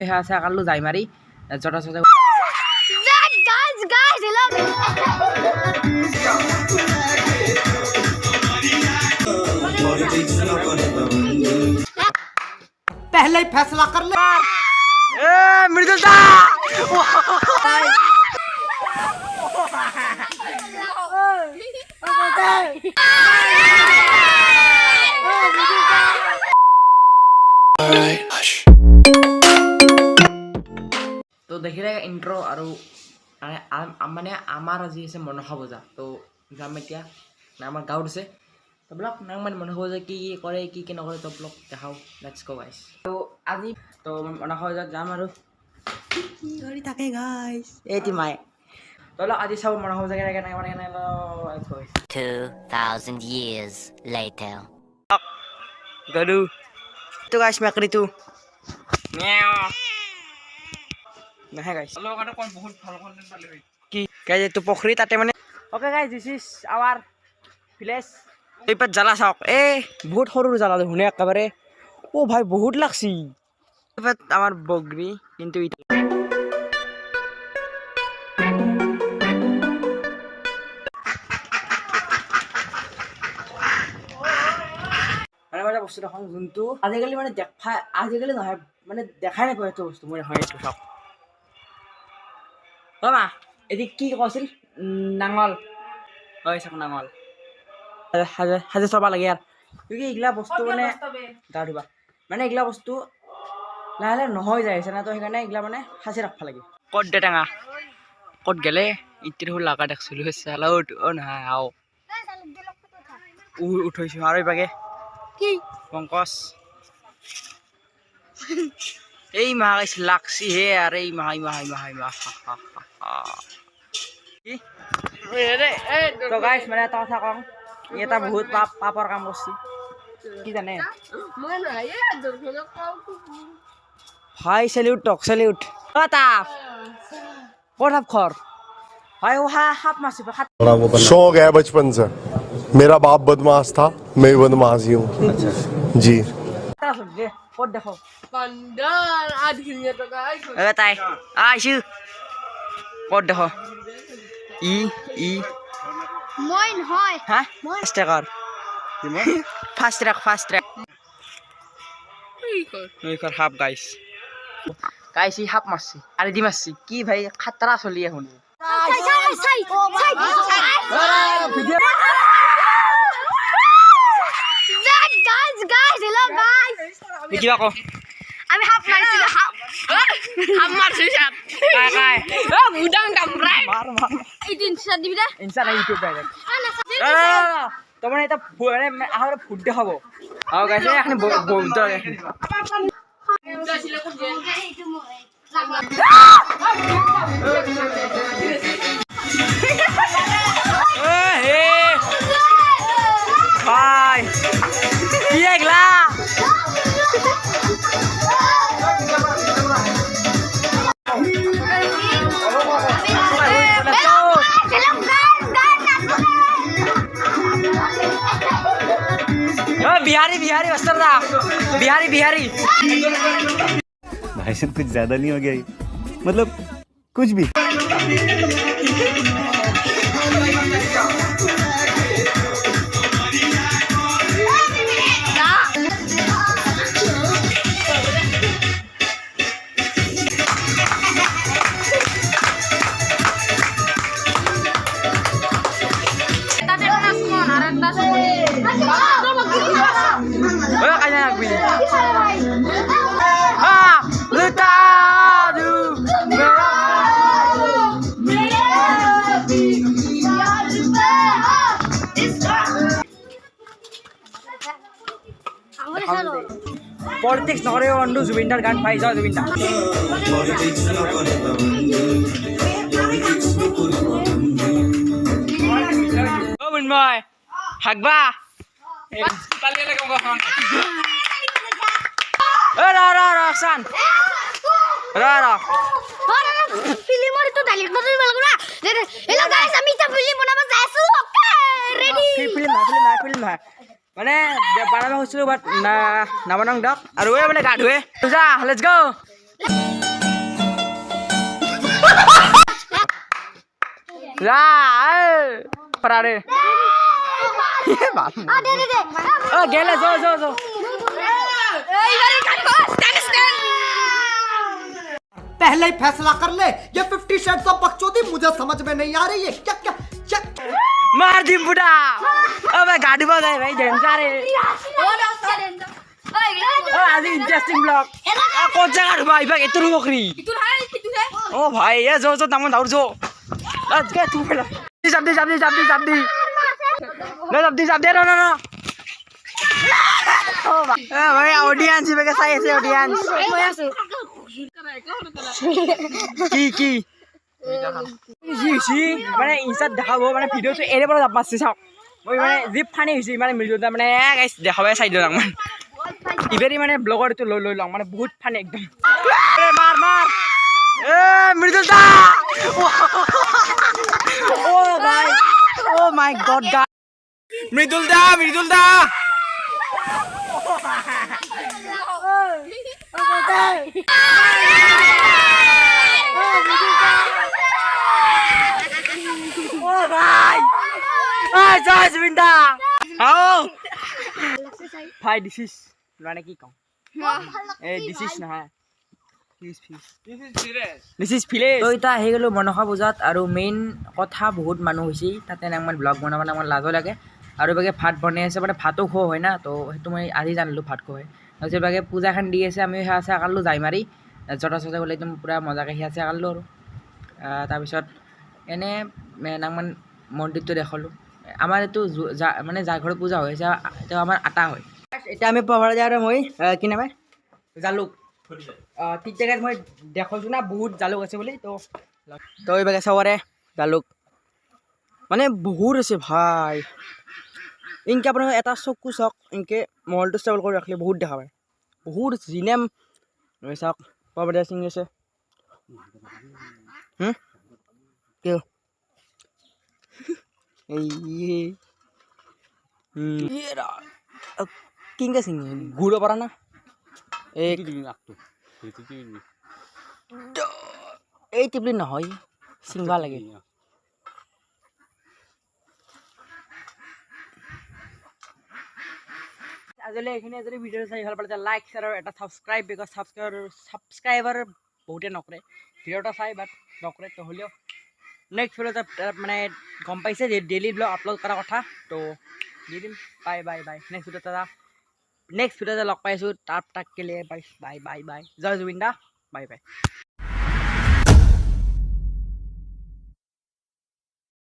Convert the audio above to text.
সেয়া আছে কালো যাই মাৰি জটা চটা पहले ही फैसला कर ले मृदुल दा তো দেখিলে ইন্ট্ৰো আৰু মানে আমাৰ আজি আছে মনসা পূজা তো যাম এতিয়া আমাৰ গাঁৱত আছে তো ব্লগ মানে মনসা পূজা কি কৰে কি নকৰে তো ব্লগ দেখাওঁ লেটছ গো গাইছ তো আজি তো মনসা পূজাত যাম আৰু কৰি থাকে গাইছ এইটি মাই তো আজি চাওঁ মনসা পূজা কেনেকৈ 2,000 years later. গৰু তো গাইছ মেকৰিটো মেও নাহে গাইছ বহুত ভাল কন্টেন্ট পালে কি গাইছ এইটো পুখুৰী তাতে মানে ওকে গাইছ দিছ ইজ আৱাৰ ভিলেজ এইপাত জ্বালা চাওক বহুত সৰু জ্বালা শুনে একেবাৰে ভাই বহুত লাগছি এইপাত আমাৰ বগৰী কিন্তু মানে বস্তু দেখাওঁ যোনটো আজিকালি মানে আজিকালি নহয় মানে দেখাই নাপায় এইটো বস্তু মই হয় এইটো চাওক মা এটি কি কৈছিল নাঙল হয় চাওক নাঙল সাজে চাব লাগে আৰু এইগিলা বস্তু মানে গা ধুবা মানে এইগিলা বস্তু লাহে লাহে নহয় যায় আছে না তো সেইকাৰণে এইগিলা মানে সাঁচি ৰাখিব লাগে ক'ত দে টেঙা ক'ত গেলে ইটিৰ হ'ল লাগা দেখছিলোঁ চালা নহয় আও উঠৈছোঁ আৰু এইবাগে কি পংকজ এই মাহ লাগছি হে আর এই মাহ তো গাইছ মানে এটা কথা কওঁ এটা বহুত পাপৰ কাম কৰছি কি জানে ভাই সেলিউট টক সেলিউট তাপ ক'ত সাপ খৰ ভাই সাপ মাছি शौक है बचपन से मेरा बाप बदमाश था मैं बदमाश ही हूँ जी ক'ত দেখো তাই আইছো ক'ত দেখো মই নহয় হা ফাৰ্ষ্ট ট্ৰেকাৰ ফাৰ্ষ্ট ট্ৰেক সাপ গাইছ ই সাপ মাৰছি আৰু দি মাৰছি কি ভাই খাতৰা চলি এখন কিবা ক আমি হাফ মাৰিছিলো হাফ মাৰছো সাপ কাই বুদাং কামৰাই মাৰ এইটো ইনষ্টাত দিবি দে ইনষ্টা নাই ইউটিউব ডাইৰেক্ট তোমার এটা মানে আহারে ফুড দেখাবো আও গাইছে এখানে বলতে লাগে ভাই কি এগলা बिहारी वस्त्रदा बिहारी भाई साहब कुछ ज्यादा नहीं हो गया ये? मतलब कुछ भी পলিটিক্স নকৰে বন্ধু জুবিনদাৰ গান পাই যাওঁ জুবিনদা মই হাগবা ৰকচান ফিল্মৰ তো ডাইলেক্ট কৰিব লাগিব না হেল্ল গাইস আমি এটা ফিল্ম বনাব যাই আছো ওকে ৰেডি ফিল্ম নহয় মানে বানাব হৈছিলোঁ বাট নাবনাং দক আৰু মানে গা ধুৱে লেটছ গো যা পারে গেলে যো पहले ही फैसला कर ले ये 50 शेड्स ऑफ बकचोदी मुझे समझ में नहीं आ रही है क्या क्या क्या मार दी बुढ़ा अबे गाड़ी बजाए भाई डेंजर है आज इंटरेस्टिंग ब्लॉग कौन सा गाड़ी भाई भाई इतनी बकरी ओ भाई ये जो तमन दौड़ जो लेट्स गेट टू पहला जब्दी नो ओ भाई ऑडियंस पे कैसा है ऑडियंस কি মানে ইনষ্টাত দেখাব মানে ভিডিঅ'টো এৰে পৰা যাব পাৰছে চাওক মই মানে জিপ ফানি হৈছে মানে মৃদুলতা মানে গাইছ দেখাবে চাই দিওঁ মানে ইভেৰি মানে ব্লগৰ এইটো লৈ লওঁ মানে বহুত ফানি একদম মাৰ এ মৃদুলতা ও ভাই ও মাই গড গাইস মৃদুলতা ও ভাই এই জয় জুবিন্দা আও ভাই দিস ইজ মানে কি কম এই দিস ইজ নহয় দিস ইজ ফিলেজ তো এটা আহি গ'লো মনসা পূজাত আৰু মেইন কথা বহুত মানুহ হৈছে তাতে নামান ব্লগ বনাব নামান লাজো লাগে আৰু বাগে ভাত বনাই আছে মানে ভাতো খোৱা হয় না তো সেইটো মই আজি জানিলোঁ ভাত খোৱা হয় তাৰপিছত বাগে পূজাখন দি আছে আমি সেয়া আছে আকালোঁ যাই মাৰি জটা চটা গ'লে একদম পূৰা মজাকৈ সেয়া আছে আকালোঁ আৰু তাৰপিছত এনে নামান মন্দিৰটো দেখালোঁ আমাৰ এইটো মানে যাৰ ঘৰত পূজা হৈ আছে তেওঁ আমাৰ আটা হয় এতিয়া আমি পঢ়া যায় আৰু মই কি নামে জালুক ঠিক জেগাত মই দেখাইছোঁ না বহুত জালুক আছে বুলি তো এইভাগে চাবৰে জালুক মানে বহুত আছে ভাই ইনকে আপোনাৰ এটা চকু চাওক ইনকে মহলটো ষ্টেবল কৰি ৰাখিলে বহুত দেখা পায় বহুত জিনেম চাওক পাবদা সিং আছে কিয় কিংকা সিং ঘূৰিব পৰা না এই টিপলি নহয় চিংবা লাগে আজিলৈ এইখিনি যদি ভিডিঅ' চাই ভাল পালে লাইক শ্বেয়াৰ আৰু এটা ছাবস্ক্ৰাইব বিকজ ছাবস্ক্ৰাইবাৰ বহুতে নকৰে ভিডিঅ' এটা চাই বাট নকৰে তো হ'লেও নেক্সট ভিডিঅ'ত মানে গম পাইছে যে ডেইলি ব্লগ আপলোড কৰা কথা তো দি দিম বাই নেক্সট ভিডিঅ'তে লগ পাইছোঁ তাক কেলে বাই জয় জুবিন দা বাই